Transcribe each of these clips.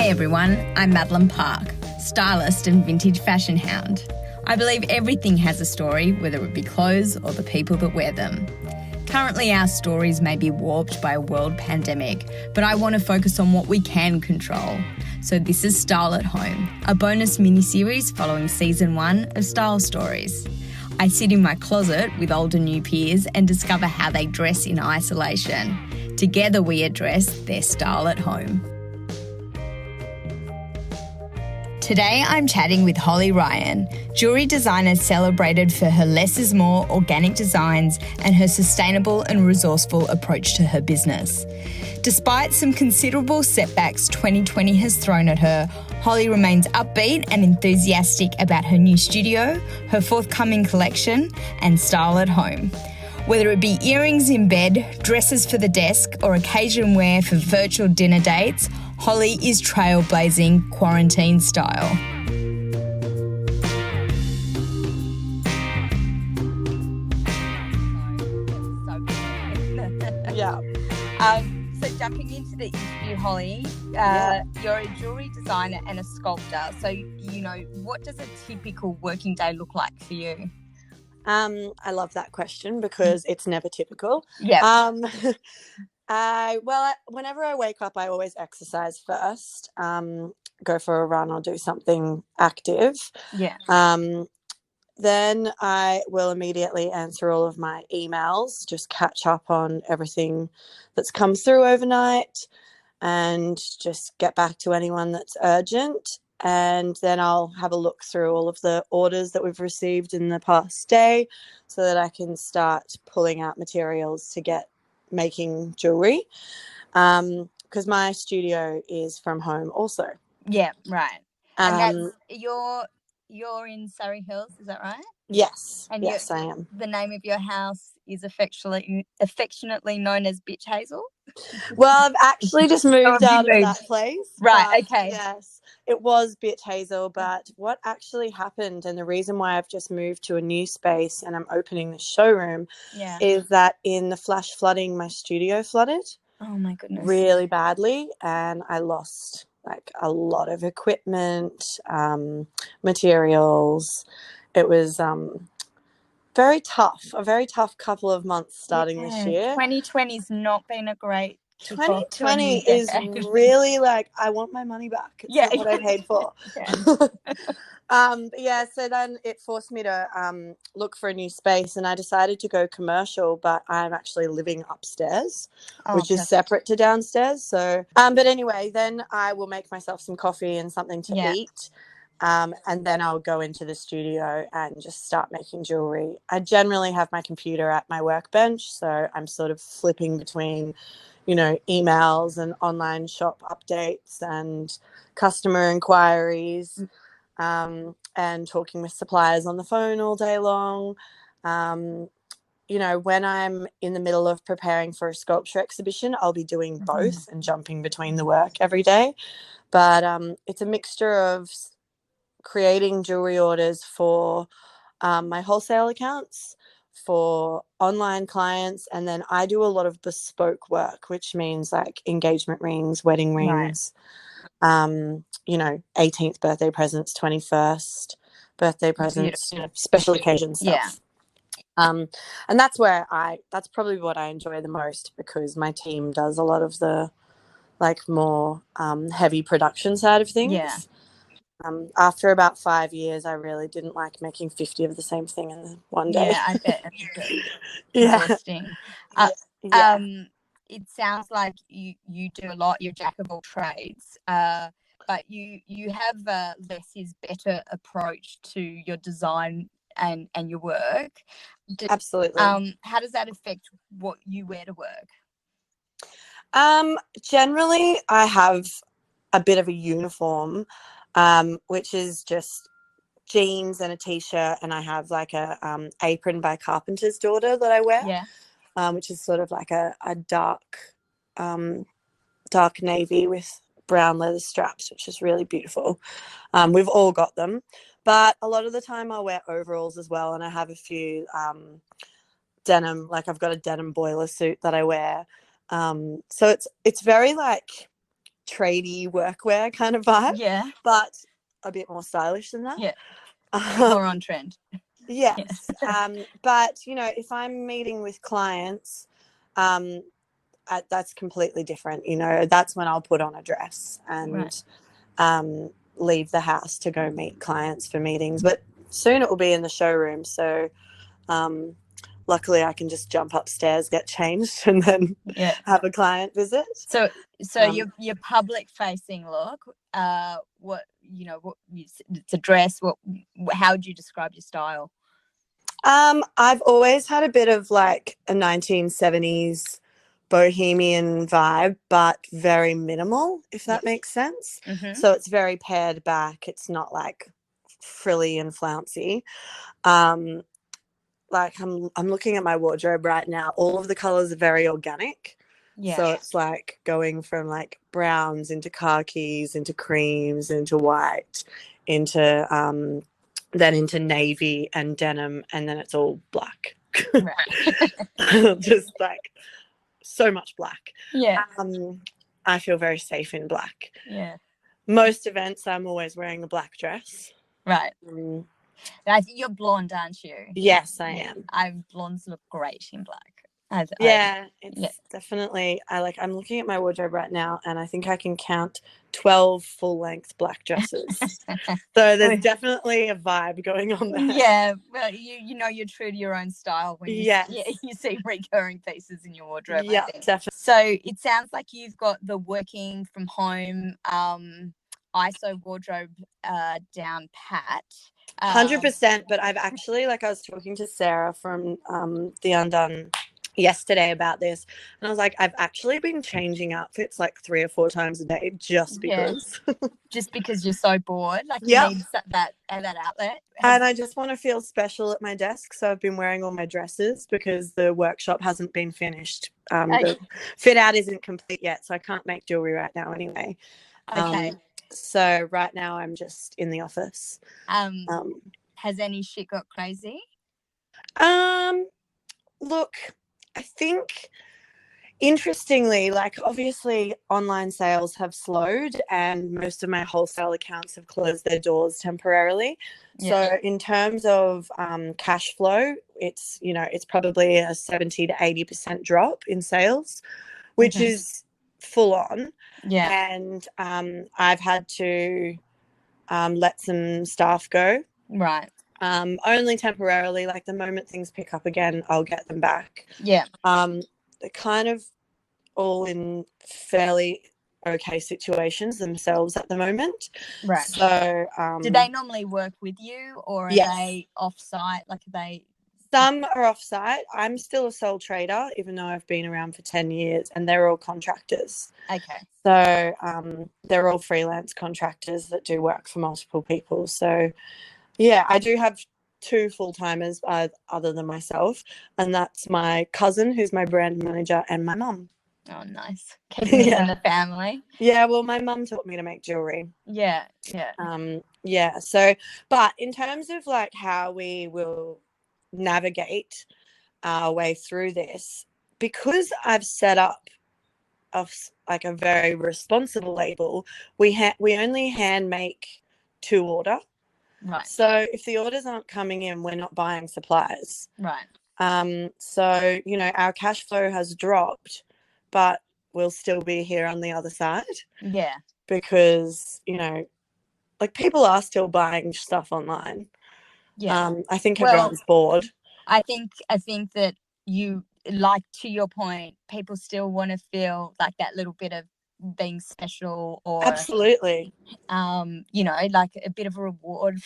Hi everyone, I'm Madeline Park, stylist and vintage fashion hound. I believe everything has a story, whether it be clothes or the people that wear them. Currently our stories may be warped by a world pandemic, but I want to focus on what we can control. So this is Style at Home, a bonus mini-series following season 1 of Style Stories. I sit in my closet with old and new peers and discover how they dress in isolation. Together we address their style at home. Today I'm chatting with Holly Ryan, jewellery designer celebrated for her less is more organic designs and her sustainable and resourceful approach to her business. Despite some considerable setbacks 2020 has thrown at her, Holly remains upbeat and enthusiastic about her new studio, her forthcoming collection, and style at home. Whether it be earrings in bed, dresses for the desk, or occasion wear for virtual dinner dates, Holly is trailblazing quarantine style. Yeah. So jumping into the interview, Holly, you're a jewellery designer and a sculptor. So, what does a typical working day look like for you? I love that question because it's never typical. Yeah. Whenever I wake up, I always exercise first, go for a run or do something active. Yeah. Then I will immediately answer all of my emails, just catch up on everything that's come through overnight and just get back to anyone that's urgent. And then I'll have a look through all of the orders that we've received in the past day so that I can start pulling out materials to get making jewelry, because my studio is from home also. Yeah, right. And that's you're in Surrey Hills, is that right? Yes. And yes, I am. The name of your house is affectionately known as Bitch Hazel? Well, I've actually just moved out of that place. Right, okay. Yes, it was Bitch Hazel, but what actually happened, and the reason why I've just moved to a new space and I'm opening the showroom, is that in the flash flooding, my studio flooded. Oh my goodness. Really badly, and I lost like a lot of equipment, materials. It was a very tough couple of months starting this year. 2020's not been a great 2020 is really like, I want my money back. It's not what I paid for. So then it forced me to look for a new space, and I decided to go commercial, but I'm actually living upstairs, which is separate to downstairs. So, but anyway, then I will make myself some coffee and something to eat. And then I'll go into the studio and just start making jewelry. I generally have my computer at my workbench, so I'm sort of flipping between, emails and online shop updates and customer inquiries, and talking with suppliers on the phone all day long. When I'm in the middle of preparing for a sculpture exhibition, I'll be doing both and jumping between the work every day. But it's a mixture of creating jewelry orders for my wholesale accounts, for online clients, and then I do a lot of bespoke work, which means like engagement rings, wedding rings, 18th birthday presents, 21st birthday presents, special occasion stuff. And that's probably what I enjoy the most, because my team does a lot of the like more heavy production side of things. After about 5 years, I really didn't like making 50 of the same thing in one day. Yeah, I bet it's exhausting. It sounds like you do a lot. You're jack of all trades, but you have a less is better approach to your design and your work. Absolutely. How does that affect what you wear to work? Generally, I have a bit of a uniform, which is just jeans and a t-shirt, and I have like a apron by Carpenter's Daughter that I wear, which is sort of like a dark navy with brown leather straps, which is really beautiful. We've all got them, but a lot of the time I'll wear overalls as well, and I have a few denim, like I've got a denim boiler suit that I wear. So it's very like tradie workwear kind of vibe. Yeah. But a bit more stylish than that. Yeah. More on trend. Yes. But, you know, if I'm meeting with clients, that's completely different. You know, that's when I'll put on a dress and leave the house to go meet clients for meetings. But soon it will be in the showroom. So luckily I can just jump upstairs, get changed, and then have a client visit. So your public facing look, what, you know, what, it's a dress. How would you describe your style? I've always had a bit of like a 1970s bohemian vibe, but very minimal, if that makes sense. So it's very pared back. It's not like frilly and flouncy. Like I'm looking at my wardrobe right now. All of the colors are very organic. So it's like going from like browns into khakis, into creams, into white, into then into navy and denim, and then it's all black. Just like so much black. I feel very safe in black. Most events I'm always wearing a black dress. I think you're blonde, aren't you? Yes, I am. Blondes look great in black. It's definitely, I'm looking at my wardrobe right now, and I think I can count 12 full-length black dresses. So there's definitely a vibe going on there. Yeah, well, you know you're true to your own style when you see recurring pieces in your wardrobe. Yeah, definitely. So it sounds like you've got the working from home ISO wardrobe down pat. 100%. But I've actually, I was talking to Sarah from The Undone yesterday about this, and I was like, I've actually been changing outfits like 3 or 4 times a day just because. Just because you're so bored, you need that outlet. And I just want to feel special at my desk, so I've been wearing all my dresses because the workshop hasn't been finished. The fit out isn't complete yet, so I can't make jewelry right now anyway. So right now I'm just in the office. Has any shit got crazy? Look, I think interestingly, obviously online sales have slowed and most of my wholesale accounts have closed their doors temporarily. So in terms of cash flow, it's probably a 70 to 80% drop in sales, which is full on. And I've had to let some staff go. Only temporarily. The moment things pick up again, I'll get them back. They're kind of all in fairly okay situations themselves at the moment. So do they normally work with you, or are they off-site? Some are off-site. I'm still a sole trader, even though I've been around for 10 years, and they're all contractors. So they're all freelance contractors that do work for multiple people. So I do have 2 full-timers other than myself, and that's my cousin, who's my brand manager, and my mum. Oh, nice. Keeping it in the family. Well, my mum taught me to make jewelry. So, but in terms of how we will navigate our way through this, because I've set up a very responsible label, we only hand make to order. So if the orders aren't coming in, we're not buying supplies. So our cash flow has dropped, but we'll still be here on the other side. Because people are still buying stuff online. I think everyone's bored. I think that you, to your point, people still want to feel that little bit of being special, or absolutely, a bit of a reward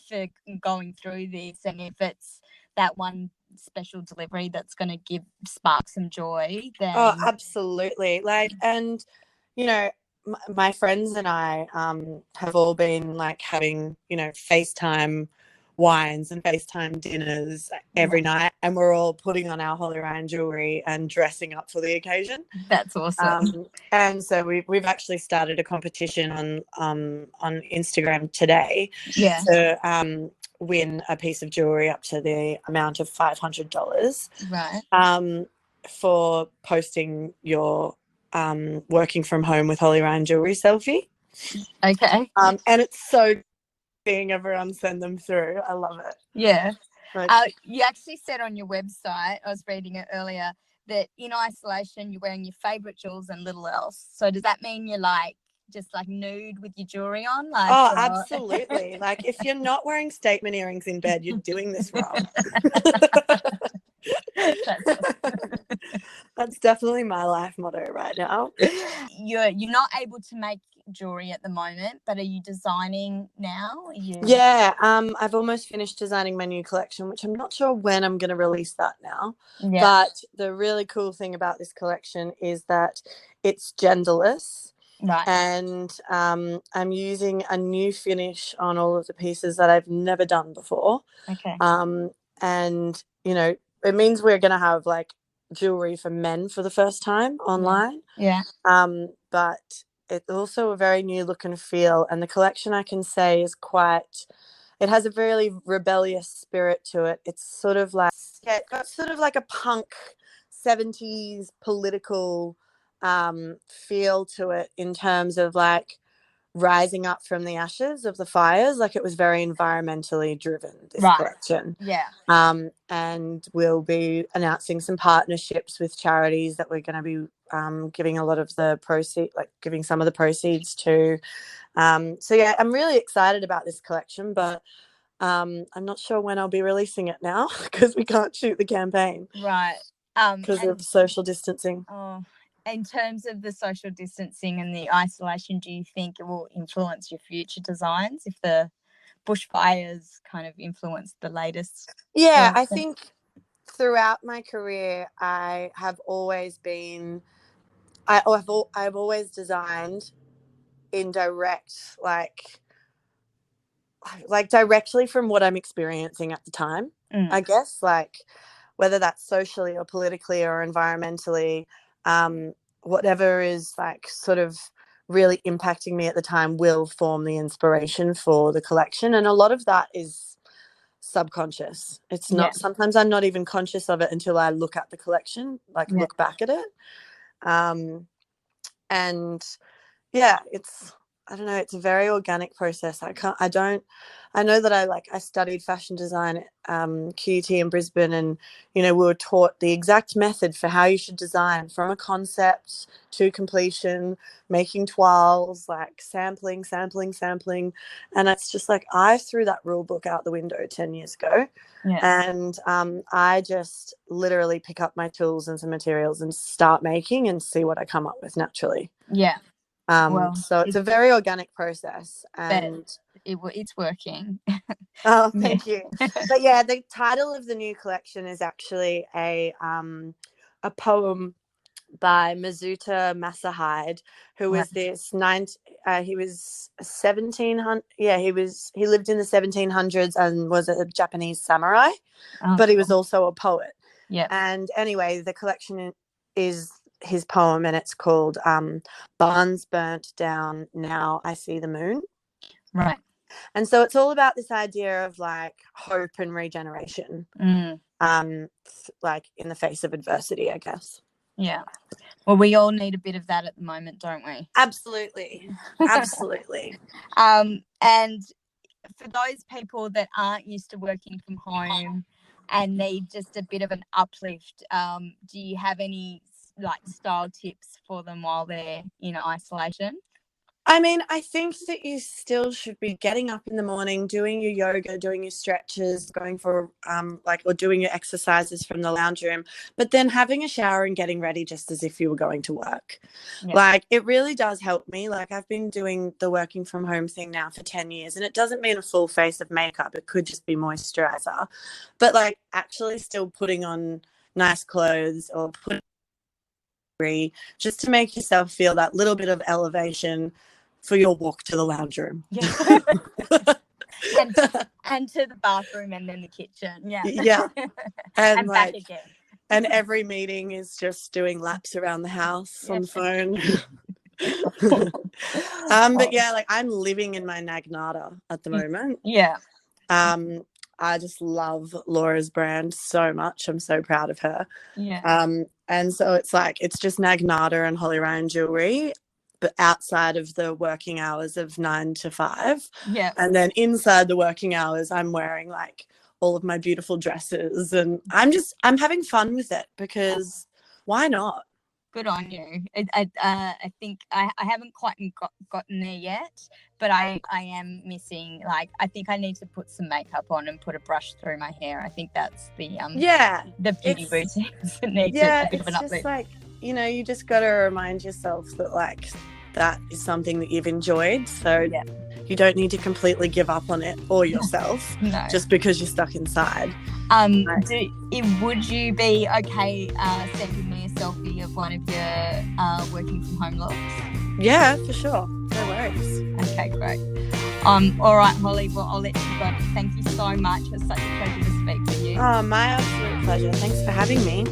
for going through this. And if it's that one special delivery that's going to spark some joy, then absolutely. And my friends and I have all been having FaceTime wines and FaceTime dinners every night, and we're all putting on our Holly Ryan jewelry and dressing up for the occasion. That's awesome. And so we've actually started a competition on Instagram today to win a piece of jewelry up to the amount of $500 for posting your working from home with Holly Ryan jewellery selfie. Okay. And it's so seeing everyone send them through. I love it. Yeah. Like, you actually said on your website, I was reading it earlier, that in isolation you're wearing your favourite jewels and little else. So does that mean you're like just like nude with your jewelry on? Like, oh, absolutely. Like, if you're not wearing statement earrings in bed, you're doing this wrong. That's definitely my life motto right now. You're not able to make jewelry at the moment, but are you designing now? Yeah, I've almost finished designing my new collection, which I'm not sure when I'm going to release that now. Yeah. But the really cool thing about this collection is that it's genderless. Right. And I'm using a new finish on all of the pieces that I've never done before. Okay. And, you know, it means we're going to have like jewelry for men for the first time online. Yeah. But it's also a very new look and feel. And the collection, I can say, is quite, it has a very rebellious spirit to it. It's sort of like, yeah, it's got sort of like a punk 70s political feel to it, in terms of like rising up from the ashes of the fires. Like, it was very environmentally driven, this collection. Yeah. And we'll be announcing some partnerships with charities that we're going to be giving a lot of the proceeds, like giving some of the proceeds to. So yeah, I'm really excited about this collection, but I'm not sure when I'll be releasing it now, because we can't shoot the campaign. Right. Because of social distancing. Oh, in terms of the social distancing and the isolation, do you think it will influence your future designs if the bushfires kind of influence the latest? Yeah, I think throughout my career, I have always been, I've always designed in direct, like directly from what I'm experiencing at the time. I guess, like, whether that's socially or politically or environmentally, whatever is like sort of really impacting me at the time will form the inspiration for the collection. And a lot of that is subconscious. It's not, sometimes I'm not even conscious of it until I look at the collection, like look back at it. And yeah, I don't know, it's a very organic process. I know that I studied fashion design at QUT in Brisbane, and, you know, we were taught the exact method for how you should design, from a concept to completion, making toiles, like sampling. And it's just like, I threw that rule book out the window 10 years ago. And I just literally pick up my tools and some materials and start making and see what I come up with naturally. So it's a very organic process, and it's working. Oh, thank you. But yeah, the title of the new collection is actually a poem by Mazuta Masahide, who was this he was 1700. Yeah, he lived in the 1700s and was a Japanese samurai, but he was also a poet. Yeah. And anyway, the collection is his poem, and it's called Barns Burnt Down, Now I See the Moon. Right. And so it's all about this idea of like hope and regeneration, like in the face of adversity, I guess. Yeah. Well, we all need a bit of that at the moment, don't we? Absolutely. Absolutely. And for those people that aren't used to working from home and need just a bit of an uplift, do you have any like style tips for them while they're in isolation? I mean, I think that you still should be getting up in the morning, doing your yoga, doing your stretches, going for or doing your exercises from the lounge room, but then having a shower and getting ready just as if you were going to work. Yeah. Like, it really does help me. Like, I've been doing the working from home thing now for 10 years, and it doesn't mean a full face of makeup. It could just be moisturizer, but like actually still putting on nice clothes or just to make yourself feel that little bit of elevation for your walk to the lounge room. Yeah. and to the bathroom, and then the kitchen. Yeah. Yeah. And back again. And every meeting is just doing laps around the house on the phone. But yeah, like, I'm living in my Nagnata at the moment. Yeah. I just love Laura's brand so much. I'm so proud of her. Yeah. And so it's like, it's just Nagnata and Holly Ryan jewellery, but outside of the working hours of 9 to 5. Yeah. And then inside the working hours, I'm wearing like all of my beautiful dresses, and I'm having fun with it because why not? Good on you. I think I haven't quite gotten there yet, but I am missing, like, I think I need to put some makeup on and put a brush through my hair. I think that's the beauty routines that need a bit of an uplift. Just like, you know, you just got to remind yourself that like that is something that you've enjoyed. So you don't need to completely give up on it or yourself just because you're stuck inside. Would you be okay sending me a selfie of one of your working from home looks? Yeah, for sure. No worries. Okay, great. All right, Holly, well, I'll let you go. Thank you so much. It's such a pleasure to speak with you. Oh, my absolute pleasure. Thanks for having me.